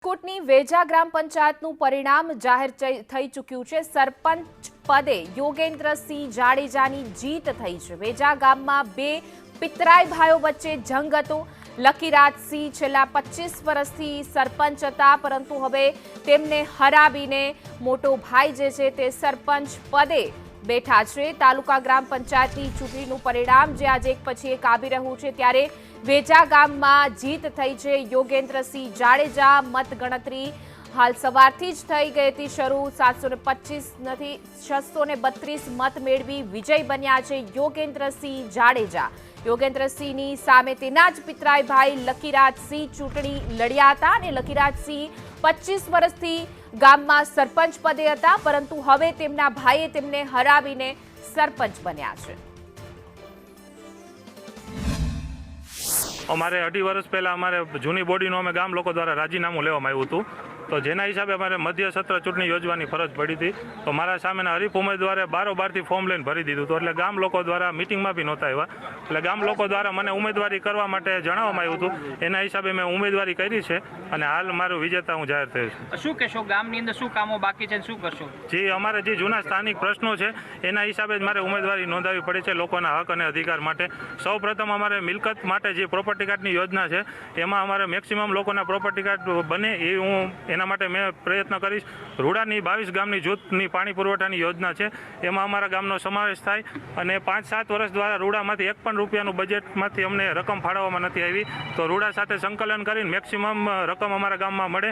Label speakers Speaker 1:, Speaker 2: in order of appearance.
Speaker 1: રાજકોટની વેજા ગ્રામ પંચાયતનું પરિણામ જાહેર થઈ ચૂક્યું છે। સરપંચ પદે યોગેન્દ્રસિંહ જાડેજાની જીત થઈ છે। વેજા ગામમાં બે પિતરાઈ ભાઈઓ વચ્ચે જંગ હતો। લકીરાજસિંહ છેલ્લા 25 વર્ષથી સરપંચ હતા, પરંતુ હવે તેમને હરાવીને મોટો ભાઈ જે છે તે સરપંચ પદે બેઠા છે। તાલુકા ગ્રામ પંચાયતની ચૂંટણીનું પરિણામ જે આજે એક પછી એક આવી રહ્યું છે, ત્યારે વેજા ગામમાં જીત થઈ છે। યોગેન્દ્રસિંહ જાડેજા મતગણતરી હાલ સવારથી જ થઈ ગઈ હતી શરૂ। 725 નથી 632 મત મેળવી વિજય બન્યા છે યોગેન્દ્રસિંહ જાડેજા। યોગેન્દ્રસિંહની સામે તેના જ પિતરાઈ ભાઈ લકીરાજસિંહ ચૂંટણી લડ્યા હતા અને લકીરાજસિંહ 25 વર્ષથી ગામમાં સરપંચ પદે હતા, પરંતુ હવે તેમના ભાઈએ તેમને હરાવીને સરપંચ બન્યા છે।
Speaker 2: અમારે 2.5 વર્ષ પહેલાં અમારે જૂની બોડીનું અમે ગામ લોકો દ્વારા રાજીનામું લેવામાં આવ્યું હતું, તો જેના હિસાબે અમારે મધ્ય સત્ર ચૂંટણી યોજવાની ફરજ પડી હતી। તો મારા સામેના હરીફ ઉમેદવારે બારોબારથી ફોર્મ લઈને ભરી દીધું હતું, એટલે ગામ લોકો દ્વારા મિટિંગમાં બી નહોતા આવ્યા, એટલે ગામ લોકો દ્વારા મને ઉમેદવારી કરવા માટે જણાવવામાં આવ્યું હતું। એના હિસાબે મેં ઉમેદવારી કરી છે અને હાલ મારું વિજેતા હું જાહેર થયો છું।
Speaker 3: શું કહેશો, ગામની અંદર શું કામો બાકી છે, શું કરશો?
Speaker 2: જે અમારે જે જૂના સ્થાનિક પ્રશ્નો છે એના હિસાબે જ મારે ઉમેદવારી નોંધાવવી પડી છે લોકોના હક અને અધિકાર માટે। સૌપ્રથમ અમારે મિલકત માટે જે પ્રોપર્ટી કાર્ડની યોજના છે એમાં અમારે મેક્સિમમ લોકોના પ્રોપર્ટી કાર્ડ બને એ હું એના માટે મેં પ્રયત્ન કરીશ। રૂડાની 22 ગામની જૂથની પાણી પુરવઠાની યોજના છે, એમાં અમારા ગામનો સમાવેશ થાય અને 5-7 વર્ષ દ્વારા રૂડામાંથી 1 પણ રૂપિયાનું બજેટમાંથી અમને રકમ ફાળવવામાં નથી આવી, તો રૂડા સાથે સંકલન કરીને મેક્સિમમ રકમ અમારા ગામમાં મળે